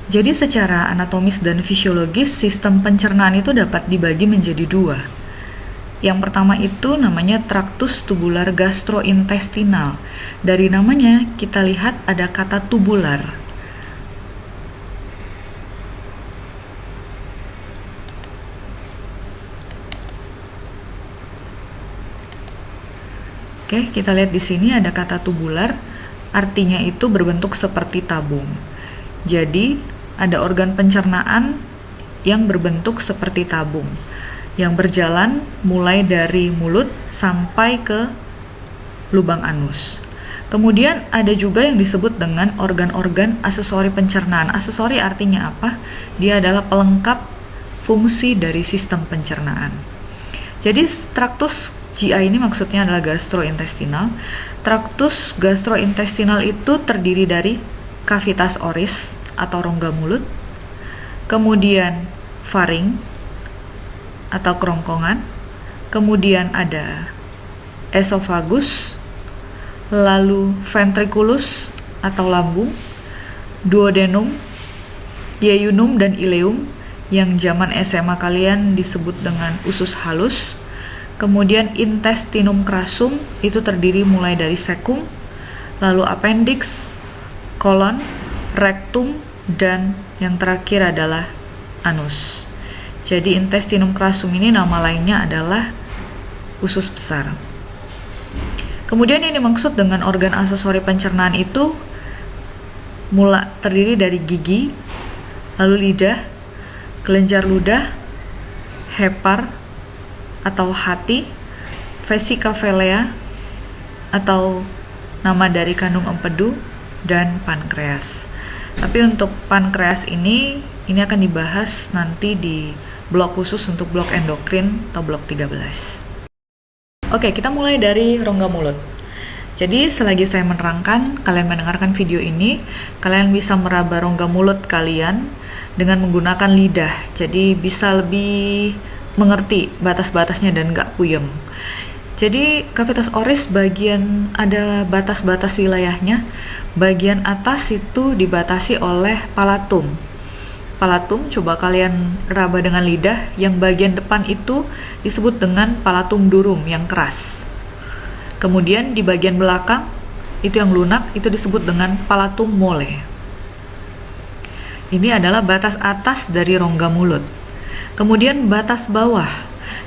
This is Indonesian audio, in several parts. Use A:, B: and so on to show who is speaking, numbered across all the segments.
A: Jadi secara anatomis dan fisiologis, sistem pencernaan itu dapat dibagi menjadi dua. Yang pertama itu namanya traktus tubular gastrointestinal. Dari namanya kita lihat ada kata tubular. Oke, kita lihat di sini ada kata tubular, artinya itu berbentuk seperti tabung. Jadi, ada organ pencernaan yang berbentuk seperti tabung, yang berjalan mulai dari mulut sampai ke lubang anus. Kemudian ada juga yang disebut dengan organ-organ aksesori pencernaan. Aksesori artinya apa? Dia adalah pelengkap fungsi dari sistem pencernaan. Jadi traktus GI ini maksudnya adalah gastrointestinal. Traktus gastrointestinal itu terdiri dari kavitas oris atau rongga mulut, kemudian faring atau kerongkongan, kemudian ada esofagus, lalu ventriculus atau lambung, duodenum, yeyunum dan ileum yang zaman SMA kalian disebut dengan usus halus. Kemudian intestinum crassum itu terdiri mulai dari cecum, lalu appendix, kolon, rectum, dan yang terakhir adalah anus. Jadi intestinum crassum ini nama lainnya adalah usus besar. Kemudian yang dimaksud dengan organ aksesori pencernaan itu terdiri dari gigi, lalu lidah, kelenjar ludah, hepar atau hati, vesicaphelea atau nama dari kandung empedu, dan pankreas. Tapi untuk pankreas ini akan dibahas nanti di blok khusus untuk blok endokrin atau blok 13. Oke, kita mulai dari rongga mulut. Jadi selagi saya menerangkan, kalian mendengarkan video ini, kalian bisa meraba rongga mulut kalian dengan menggunakan lidah. Jadi bisa lebih mengerti batas-batasnya dan gak puyeng. Jadi kavitas oris ada batas-batas wilayahnya. Bagian atas itu dibatasi oleh palatum. Palatum coba kalian raba dengan lidah. Yang bagian depan itu disebut dengan palatum durum yang keras. Kemudian di bagian belakang itu yang lunak itu disebut dengan palatum mole. Ini adalah batas atas dari rongga mulut. Kemudian batas bawah,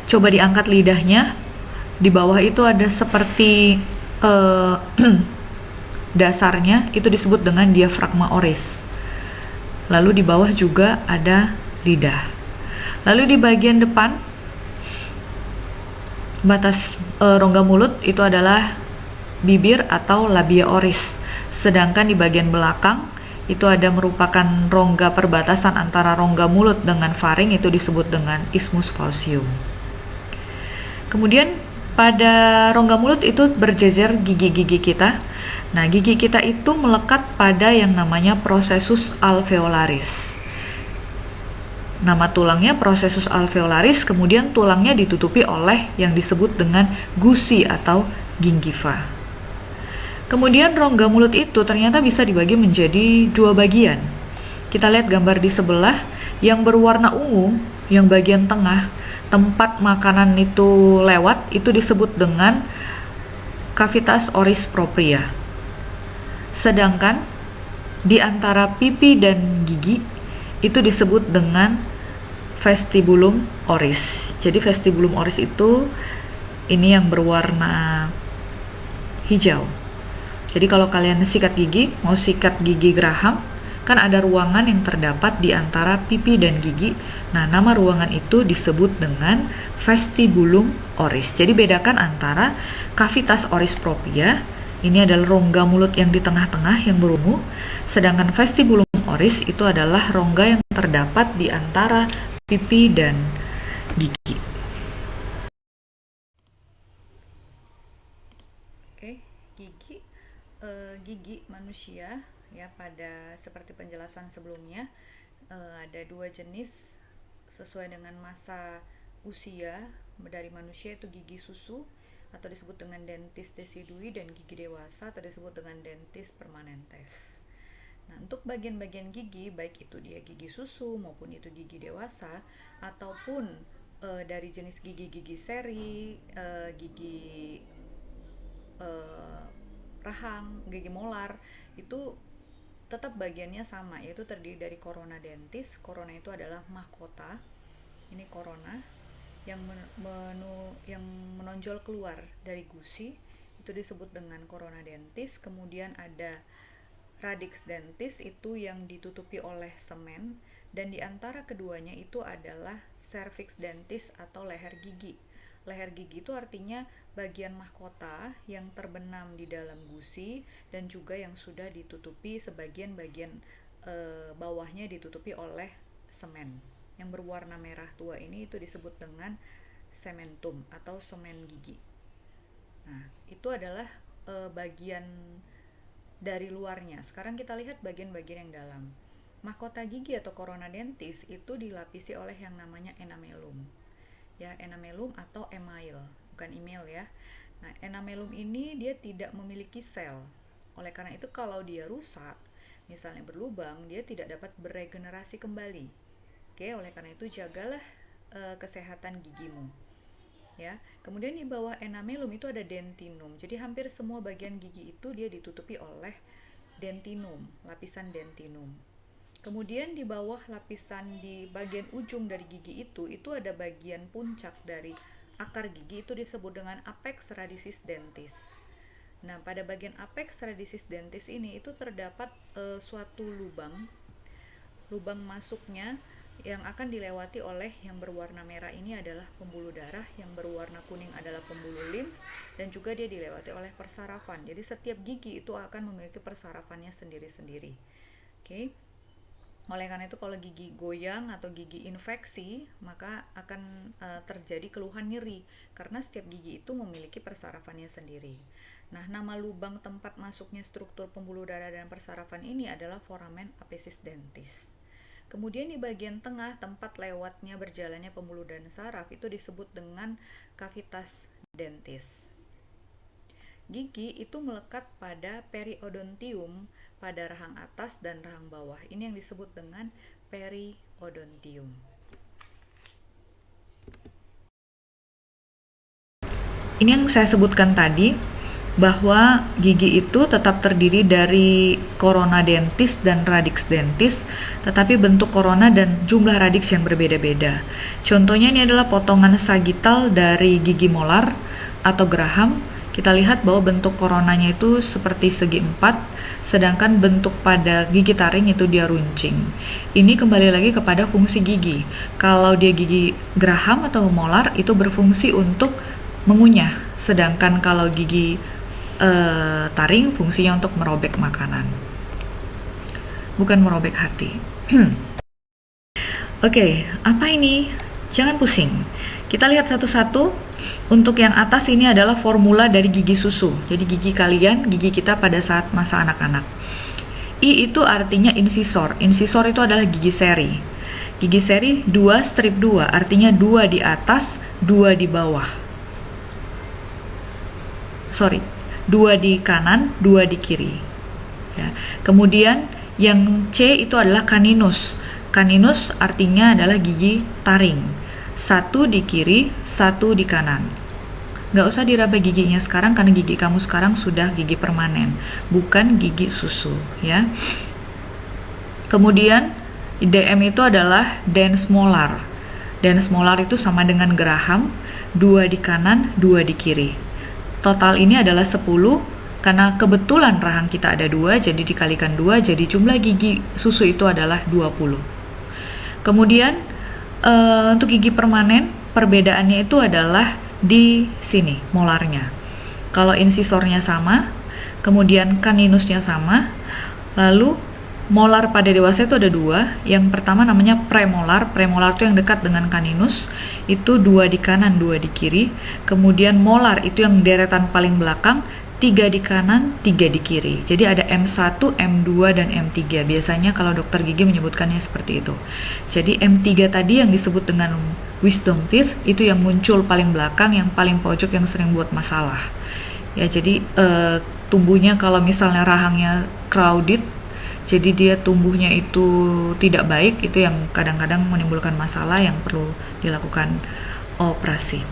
A: coba diangkat lidahnya. Di bawah itu ada seperti dasarnya, itu disebut dengan diafragma oris. Lalu di bawah juga ada lidah. Lalu di bagian depan, batas rongga mulut itu adalah bibir atau labia oris. Sedangkan di bagian belakang itu ada merupakan rongga perbatasan antara rongga mulut dengan faring, itu disebut dengan isthmus faucium. Kemudian pada rongga mulut itu berjejer gigi-gigi kita. Nah, gigi kita itu melekat pada yang namanya processus alveolaris. Nama tulangnya processus alveolaris, kemudian tulangnya ditutupi oleh yang disebut dengan gusi atau gingiva. Kemudian rongga mulut itu ternyata bisa dibagi menjadi dua bagian. Kita lihat gambar di sebelah, yang berwarna ungu, yang bagian tengah, tempat makanan itu lewat, itu disebut dengan cavitas oris propria. Sedangkan di antara pipi dan gigi itu disebut dengan vestibulum oris. Jadi vestibulum oris itu ini yang berwarna hijau. Jadi kalau kalian sikat gigi, mau sikat gigi geraham, kan ada ruangan yang terdapat di antara pipi dan gigi. Nah, nama ruangan itu disebut dengan vestibulum oris. Jadi bedakan antara cavitas oris propria, ini adalah rongga mulut yang di tengah-tengah yang berungu, sedangkan vestibulum oris itu adalah rongga yang terdapat di antara pipi dan gigi. Oke, gigi manusia ya, pada seperti penjelasan sebelumnya ada dua jenis sesuai dengan masa usia dari manusia, itu gigi susu atau disebut dengan dentis decidui, dan gigi dewasa atau disebut dengan dentis permanentes. Nah, untuk bagian-bagian gigi, baik itu dia gigi susu maupun itu gigi dewasa, ataupun dari jenis gigi-gigi seri, gigi eh, rahang, gigi molar, itu tetap bagiannya sama, yaitu terdiri dari corona dentis. Corona itu adalah mahkota. Ini corona yang yang menonjol keluar dari gusi, itu disebut dengan corona dentis. Kemudian ada radix dentis, itu yang ditutupi oleh semen, dan di antara keduanya itu adalah cervix dentis atau leher gigi. Leher gigi itu artinya bagian mahkota yang terbenam di dalam gusi dan juga yang sudah ditutupi sebagian bagian bawahnya ditutupi oleh semen. Yang berwarna merah tua ini itu disebut dengan cementum atau semen gigi. Nah, itu adalah bagian dari luarnya. Sekarang kita lihat bagian-bagian yang dalam. Mahkota gigi atau corona dentis itu dilapisi oleh yang namanya enamelum. Ya, enamelum atau email, bukan email ya. Nah, enamelum ini dia tidak memiliki sel. Oleh karena itu kalau dia rusak, misalnya berlubang, dia tidak dapat beregenerasi kembali. Oke, oleh karena itu jagalah kesehatan gigimu. Ya, kemudian di bawah enamelum itu ada dentinum. Jadi hampir semua bagian gigi itu dia ditutupi oleh dentinum, lapisan dentinum. Kemudian di bawah lapisan di bagian ujung dari gigi itu ada bagian puncak dari akar gigi, itu disebut dengan apex radicis dentis. Nah, pada bagian apex radicis dentis ini itu terdapat suatu lubang masuknya yang akan dilewati oleh yang berwarna merah ini adalah pembuluh darah, yang berwarna kuning adalah pembuluh limf, dan juga dia dilewati oleh persarafan. Jadi setiap gigi itu akan memiliki persarafannya sendiri-sendiri. Oke. Oleh karena itu kalau gigi goyang atau gigi infeksi, maka akan terjadi keluhan nyeri karena setiap gigi itu memiliki persarafannya sendiri. Nah, nama lubang tempat masuknya struktur pembuluh darah dan persarafan ini adalah foramen apicis dentis. Kemudian di bagian tengah tempat lewatnya berjalannya pembuluh dan saraf itu disebut dengan cavitas dentis. Gigi itu melekat pada periodontium pada rahang atas dan rahang bawah. Ini yang disebut dengan periodontium. Ini yang saya sebutkan tadi, bahwa gigi itu tetap terdiri dari corona dentis dan radix dentis, tetapi bentuk corona dan jumlah radix yang berbeda-beda. Contohnya ini adalah potongan sagital dari gigi molar atau geraham. Kita lihat bahwa bentuk coronanya itu seperti segi empat, sedangkan bentuk pada gigi taring itu dia runcing. Ini kembali lagi kepada fungsi gigi. Kalau dia gigi geraham atau molar itu berfungsi untuk mengunyah, sedangkan kalau gigi taring fungsinya untuk merobek makanan, bukan merobek hati. Oke, apa ini? Jangan pusing. Kita lihat satu-satu. Untuk yang atas ini adalah formula dari gigi susu. Jadi gigi kalian, gigi kita pada saat masa anak-anak. I itu artinya incisor. Incisor itu adalah gigi seri. Gigi seri 2 strip 2, artinya 2 di atas, 2 di bawah. 2 di kanan, 2 di kiri. Ya. Kemudian yang C itu adalah caninus. Caninus artinya adalah gigi taring. 1 di kiri, 1 di kanan. Nggak usah diraba giginya sekarang karena gigi kamu sekarang sudah gigi permanen, bukan gigi susu. Ya. Kemudian DM itu adalah dens molar. Dens molar itu sama dengan geraham, 2 di kanan, 2 di kiri. Total ini adalah 10, karena kebetulan rahang kita ada 2, jadi dikalikan 2, jadi jumlah gigi susu itu adalah 20. Kemudian untuk gigi permanen, perbedaannya itu adalah di sini, molarnya. Kalau insisornya sama, kemudian caninusnya sama, lalu molar pada dewasa itu ada 2. Yang pertama namanya premolar. Premolar itu yang dekat dengan caninus, itu 2 di kanan, 2 di kiri. Kemudian molar itu yang deretan paling belakang, 3 di kanan, 3 di kiri. Jadi ada M1, M2, dan M3. Biasanya kalau dokter gigi menyebutkannya seperti itu. Jadi M3 tadi yang disebut dengan wisdom teeth, itu yang muncul paling belakang, yang paling pojok, yang sering buat masalah. Ya, jadi tumbuhnya kalau misalnya rahangnya crowded, Jadi dia tumbuhnya itu tidak baik, itu yang kadang-kadang menimbulkan masalah yang perlu dilakukan operasi.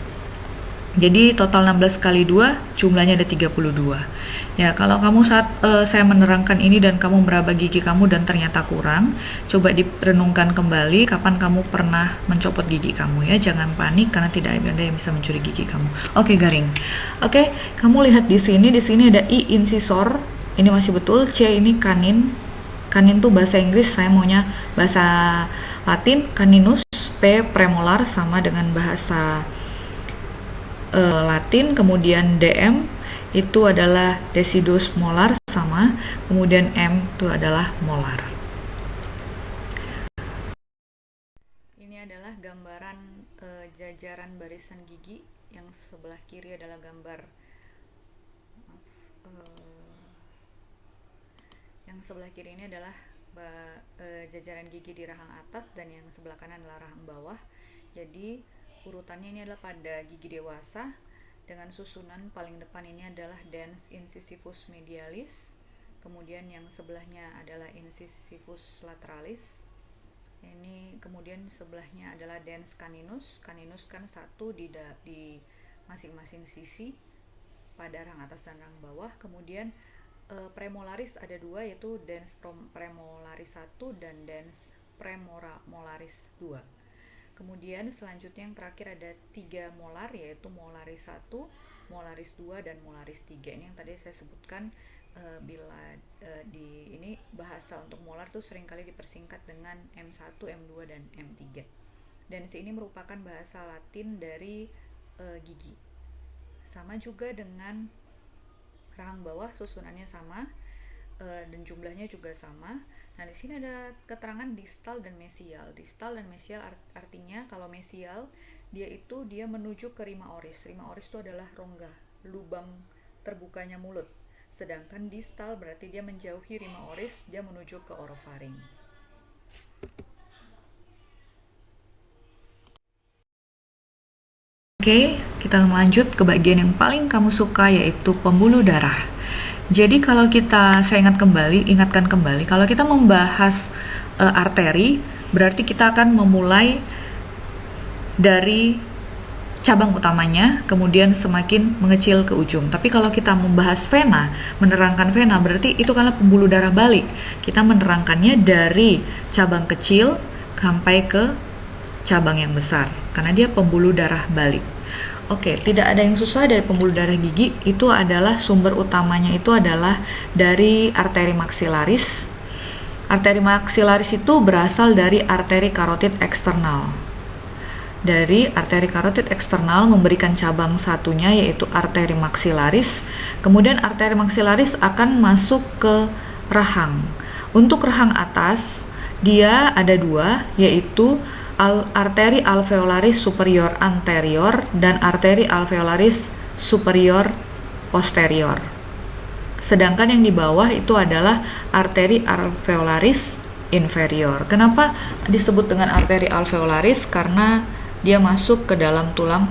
A: Jadi total 16 kali 2 jumlahnya ada 32. Ya, kalau kamu saat saya menerangkan ini dan kamu meraba gigi kamu dan ternyata kurang, coba direnungkan kembali kapan kamu pernah mencopot gigi kamu ya. Jangan panik karena tidak ada yang bisa mencuri gigi kamu. Oke, garing. Oke, kamu lihat di sini ada I incisor. Ini masih betul. C ini kanin. Kanin tuh bahasa Inggris, saya maunya bahasa Latin. Caninus. P premolar sama dengan bahasa Latin. Kemudian DM itu adalah decidus molar sama, kemudian M itu adalah molar. Ini adalah gambaran jajaran barisan gigi. Yang sebelah kiri adalah gambar yang sebelah kiri ini adalah jajaran gigi di rahang atas dan yang sebelah kanan adalah rahang bawah. Jadi urutannya ini adalah pada gigi dewasa dengan susunan paling depan ini adalah dens incisivus medialis, kemudian yang sebelahnya adalah incisivus lateralis. Ini kemudian sebelahnya adalah dens caninus. Caninus kan satu di masing-masing sisi pada rahang atas dan rahang bawah. Kemudian premolaris ada dua, yaitu dens premolaris 1 dan dens premolaris 2. Kemudian selanjutnya yang terakhir ada 3 molar, yaitu molaris 1, molaris 2, dan molaris 3. Ini yang tadi saya sebutkan bila di ini bahasa untuk molar tuh seringkali dipersingkat dengan M1, M2, dan M3. Dan ini merupakan bahasa Latin dari gigi. Sama juga dengan rahang bawah, susunannya sama dan jumlahnya juga sama. Nah, di sini ada keterangan distal dan mesial. Distal dan mesial artinya kalau mesial dia menuju ke rima oris. Rima oris itu adalah rongga, lubang terbukanya mulut. Sedangkan distal berarti dia menjauhi rima oris, dia menuju ke orofaring. Oke, kita lanjut ke bagian yang paling kamu suka, yaitu pembuluh darah. Jadi kalau saya ingatkan kembali, kalau kita membahas arteri, berarti kita akan memulai dari cabang utamanya, kemudian semakin mengecil ke ujung. Tapi kalau kita membahas vena, menerangkan vena, berarti itu adalah pembuluh darah balik. Kita menerangkannya dari cabang kecil sampai ke cabang yang besar, karena dia pembuluh darah balik. Oke, tidak ada yang susah dari pembuluh darah gigi. Itu adalah sumber utamanya itu adalah dari arteri maksilaris. Arteri maksilaris itu berasal dari arteri karotid eksternal. Dari arteri karotid eksternal memberikan cabang satunya, yaitu arteri maksilaris. Kemudian arteri maksilaris akan masuk ke rahang. Untuk rahang atas, dia ada dua, yaitu arteri alveolaris superior anterior dan arteri alveolaris superior posterior. Sedangkan yang di bawah itu adalah arteri alveolaris inferior. Kenapa disebut dengan arteri alveolaris? Karena dia masuk ke dalam tulang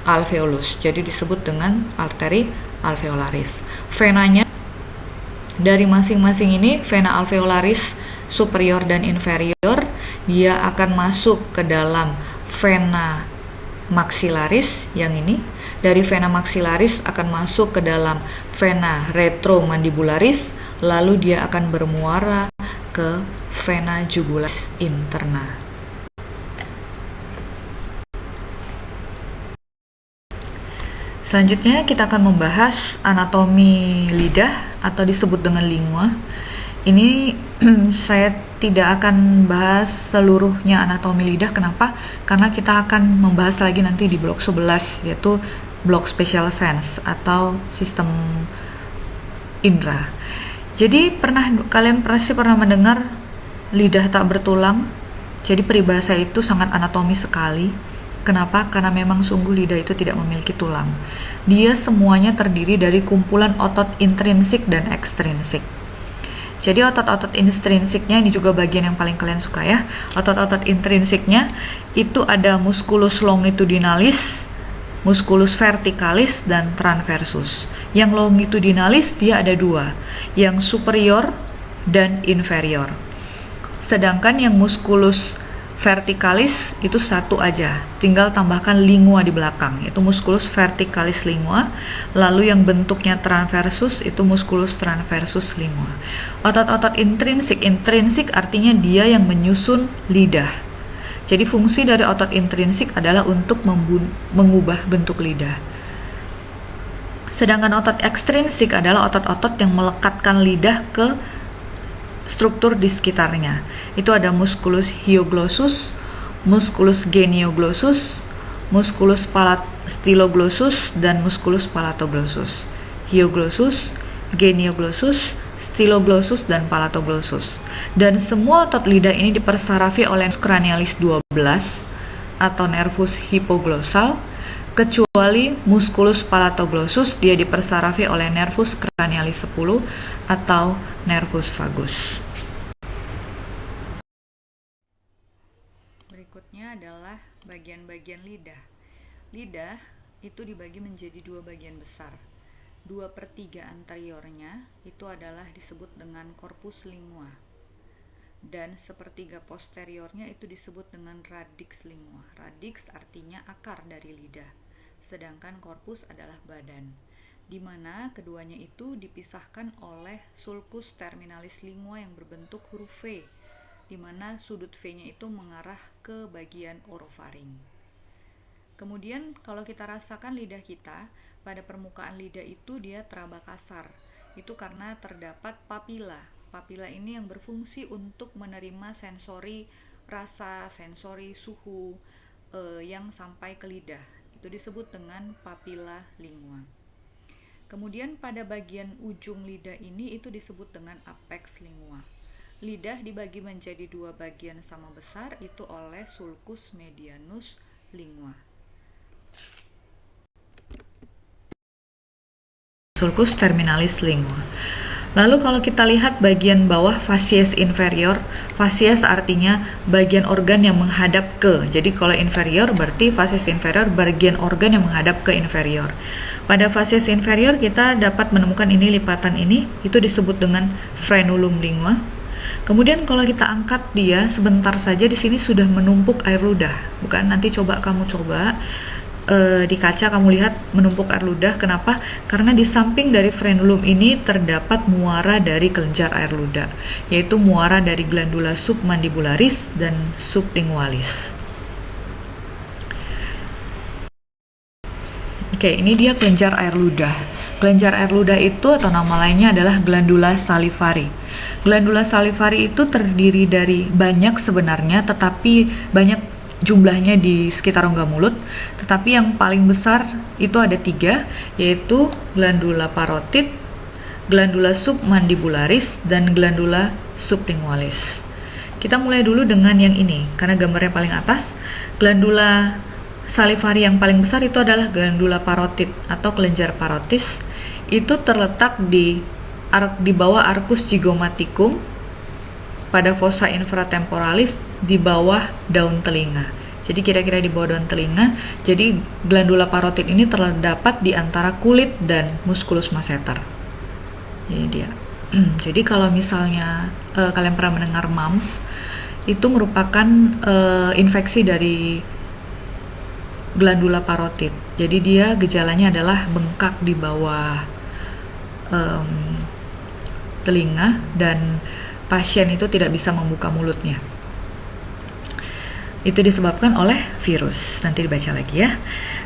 A: alveolus. Jadi disebut dengan arteri alveolaris. Venanya dari masing-masing ini, vena alveolaris superior dan inferior, dia akan masuk ke dalam vena maxillaris yang ini. Dari vena maxillaris akan masuk ke dalam vena retromandibularis, lalu dia akan bermuara ke vena jugularis interna. Selanjutnya kita akan membahas anatomi lidah atau disebut dengan lingua. Ini saya tidak akan bahas seluruhnya anatomi lidah. Kenapa? Karena kita akan membahas lagi nanti di blok 11, yaitu blok special sense atau sistem indera. Jadi kalian pasti pernah mendengar lidah tak bertulang. Jadi peribahasa itu sangat anatomis sekali. Kenapa? Karena memang sungguh lidah itu tidak memiliki tulang. Dia semuanya terdiri dari kumpulan otot intrinsik dan ekstrinsik. Jadi otot-otot intrinsiknya ini juga bagian yang paling kalian suka ya. Otot-otot intrinsiknya itu ada musculus longitudinalis, musculus verticalis, dan transversus. Yang longitudinalis dia ada dua. Yang superior dan inferior. Sedangkan yang musculus verticalis itu satu aja, tinggal tambahkan lingua di belakang, yaitu musculus verticalis lingua. Lalu yang bentuknya transversus itu musculus transversus lingua. Otot-otot intrinsik, intrinsik artinya dia yang menyusun lidah. Jadi fungsi dari otot intrinsik adalah untuk mengubah bentuk lidah. Sedangkan otot ekstrinsik adalah otot-otot yang melekatkan lidah ke struktur di sekitarnya. Itu ada musculus hyoglossus, musculus genioglossus, musculus styloglossus, dan musculus palatoglossus. Hyoglossus, genioglossus, styloglossus, dan palatoglossus. Dan semua otot lidah ini dipersarafi oleh cranialis 12 atau nervus hypoglossal, kecuali musculus palatoglossus, dia dipersarafi oleh nervus cranialis 10 atau nervus vagus. Berikutnya adalah bagian-bagian lidah. Lidah itu dibagi menjadi dua bagian besar. 2/3 anteriornya itu adalah disebut dengan corpus lingua, dan 1/3 posteriornya itu disebut dengan radix lingua. Radix artinya akar dari lidah, sedangkan corpus adalah badan, di mana keduanya itu dipisahkan oleh sulcus terminalis lingua yang berbentuk huruf V, di mana sudut V-nya itu mengarah ke bagian orofaring. Kemudian kalau kita rasakan lidah kita, pada permukaan lidah itu dia teraba kasar. Itu karena terdapat papila. Papila ini yang berfungsi untuk menerima sensori rasa, sensori suhu yang sampai ke lidah. Itu disebut dengan papila lingua. Kemudian pada bagian ujung lidah ini itu disebut dengan apex lingua. Lidah dibagi menjadi dua bagian sama besar itu oleh sulcus medianus lingua. Sulcus terminalis lingua. Lalu kalau kita lihat bagian bawah facies inferior, facies artinya bagian organ yang menghadap ke. Jadi kalau inferior berarti facies inferior bagian organ yang menghadap ke inferior. Pada facies inferior kita dapat menemukan ini lipatan ini, itu disebut dengan frenulum lingua. Kemudian kalau kita angkat dia sebentar saja di sini sudah menumpuk air ludah. Bukan, nanti kamu coba di kaca kamu lihat menumpuk air ludah. Kenapa? Karena di samping dari frenulum ini terdapat muara dari kelenjar air ludah, yaitu muara dari glandula submandibularis dan sublingualis. Oke, ini dia kelenjar air ludah. Kelenjar air ludah itu atau nama lainnya adalah glandula salivari. Glandula salivari itu terdiri dari banyak sebenarnya, tetapi banyak jumlahnya di sekitar rongga mulut, tetapi yang paling besar itu ada 3, yaitu glandula parotid, glandula submandibularis, dan glandula sublingualis. Kita mulai dulu dengan yang ini, karena gambarnya paling atas. Glandula salivari yang paling besar itu adalah glandula parotid atau kelenjar parotis. Itu terletak di bawah arcus zygomaticum, pada fossa infratemporalis, di bawah daun telinga. Jadi kira-kira di bawah daun telinga. Jadi glandula parotid ini terdapat di antara kulit dan musculus masseter. Jadi dia. Jadi kalau misalnya kalian pernah mendengar mumps, itu merupakan infeksi dari glandula parotid. Jadi dia gejalanya adalah bengkak di bawah telinga dan pasien itu tidak bisa membuka mulutnya. Itu disebabkan oleh virus. Nanti dibaca lagi ya.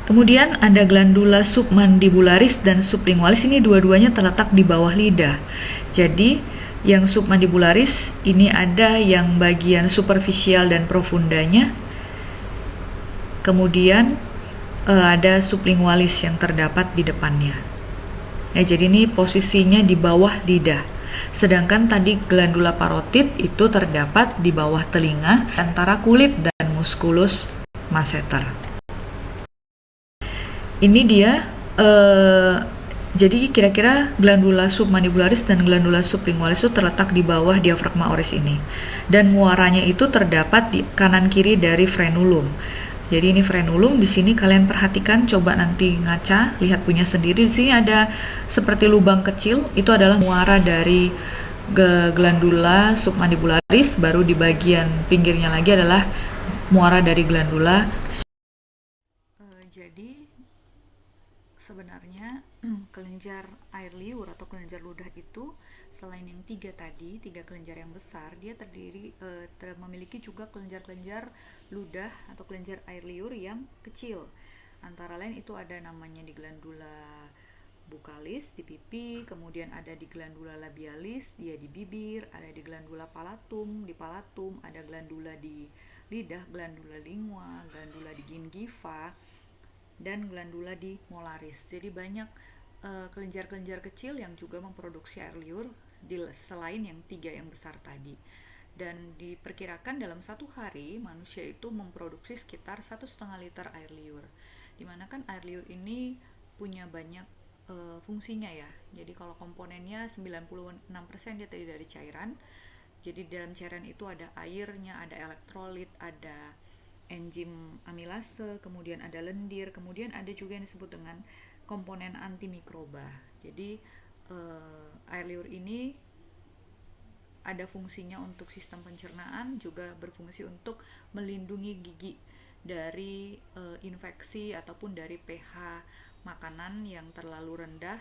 A: Kemudian ada glandula submandibularis dan sublingualis, ini dua-duanya terletak di bawah lidah. Jadi yang submandibularis ini ada yang bagian superficial dan profundanya. Kemudian ada sublingualis yang terdapat di depannya. Jadi ini posisinya di bawah lidah. Sedangkan tadi glandula parotid itu terdapat di bawah telinga antara kulit dan musculus masseter. Ini dia jadi kira-kira glandula submandibularis dan glandula sublingualis itu terletak di bawah diafragma oris ini. Dan muaranya itu terdapat di kanan kiri dari frenulum. Jadi ini frenulum, di sini kalian perhatikan, coba nanti ngaca, lihat punya sendiri. Di sini ada seperti lubang kecil, itu adalah muara dari glandula submandibularis, baru di bagian pinggirnya lagi adalah muara dari glandula. Jadi sebenarnya kelenjar air liur atau kelenjar ludah itu selain yang tiga kelenjar yang besar, dia memiliki juga kelenjar-kelenjar ludah atau kelenjar air liur yang kecil. Antara lain itu ada namanya di glandula bukalis di pipi, kemudian ada di glandula labialis, dia di bibir, ada di glandula palatum, di palatum, ada glandula di lidah, glandula lingua, glandula di gingiva, dan glandula di molaris. Jadi banyak kelenjar-kelenjar kecil yang juga memproduksi air liur selain yang tiga yang besar tadi. Dan diperkirakan dalam satu hari manusia itu memproduksi sekitar 1,5 liter air liur. Dimana kan air liur ini punya banyak fungsinya ya. Jadi kalau komponennya 96% dia terdiri dari cairan. Jadi dalam cairan itu ada airnya, ada elektrolit, ada enzim amilase, kemudian ada lendir, kemudian ada juga yang disebut dengan komponen antimikroba. Jadi air liur ini ada fungsinya untuk sistem pencernaan, juga berfungsi untuk melindungi gigi dari infeksi ataupun dari pH makanan yang terlalu rendah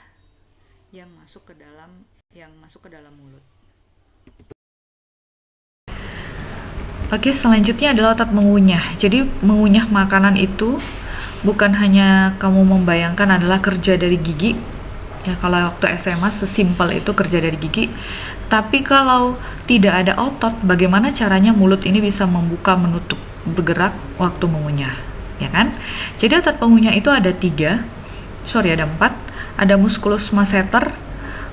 A: yang masuk ke dalam mulut. Oke, selanjutnya adalah otot mengunyah. Jadi mengunyah makanan itu bukan hanya kamu membayangkan adalah kerja dari gigi. Ya, kalau waktu SMA sesimpel itu kerja dari gigi. Tapi kalau tidak ada otot, bagaimana caranya mulut ini bisa membuka, menutup, bergerak waktu mengunyah, ya kan? Jadi otot pengunyah itu ada ada 4. Ada musculus masseter,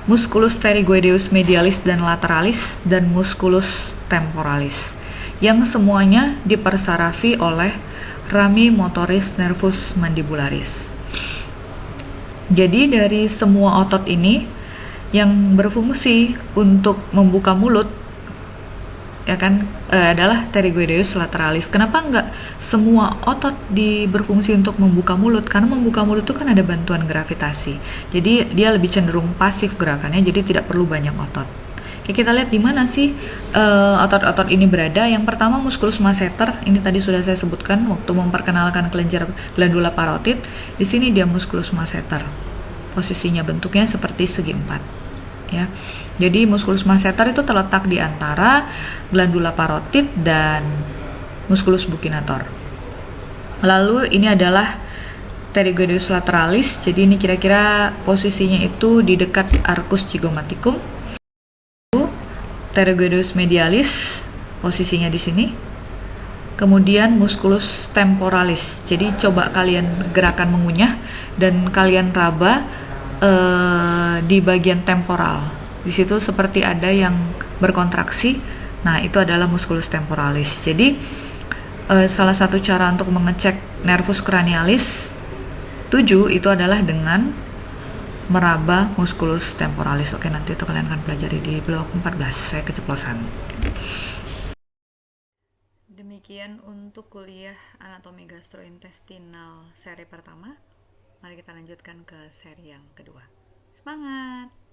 A: musculus pterygoideus medialis dan lateralis, dan musculus temporalis, yang semuanya dipersarafi oleh rami motoris nervus mandibularis. Jadi dari semua otot ini yang berfungsi untuk membuka mulut, ya kan, adalah pterygoideus lateralis. Kenapa enggak semua otot berfungsi untuk membuka mulut? Karena membuka mulut itu kan ada bantuan gravitasi. Jadi dia lebih cenderung pasif gerakannya, jadi tidak perlu banyak otot. Oke, kita lihat di mana sih otot-otot ini berada. Yang pertama musculus masseter, ini tadi sudah saya sebutkan waktu memperkenalkan kelenjar glandula parotid. Di sini dia musculus masseter. Posisinya bentuknya seperti segi 4. Ya. Jadi musculus masseter itu terletak di antara glandula parotid dan musculus buccinator. Lalu ini adalah pterygoideus lateralis. Jadi ini kira-kira posisinya itu di dekat arcus zygomaticum. Pterygoideus medialis posisinya di sini. Kemudian musculus temporalis. Jadi coba kalian gerakan mengunyah dan kalian raba di bagian temporal. Di situ seperti ada yang berkontraksi. Nah, itu adalah musculus temporalis. Jadi salah satu cara untuk mengecek nervus cranialis 7 itu adalah dengan meraba musculus temporalis. Oke, nanti itu kalian akan pelajari di blok 14. Saya keceplosan. Demikian untuk kuliah anatomi gastrointestinal seri pertama. Mari kita lanjutkan ke seri yang kedua. Semangat!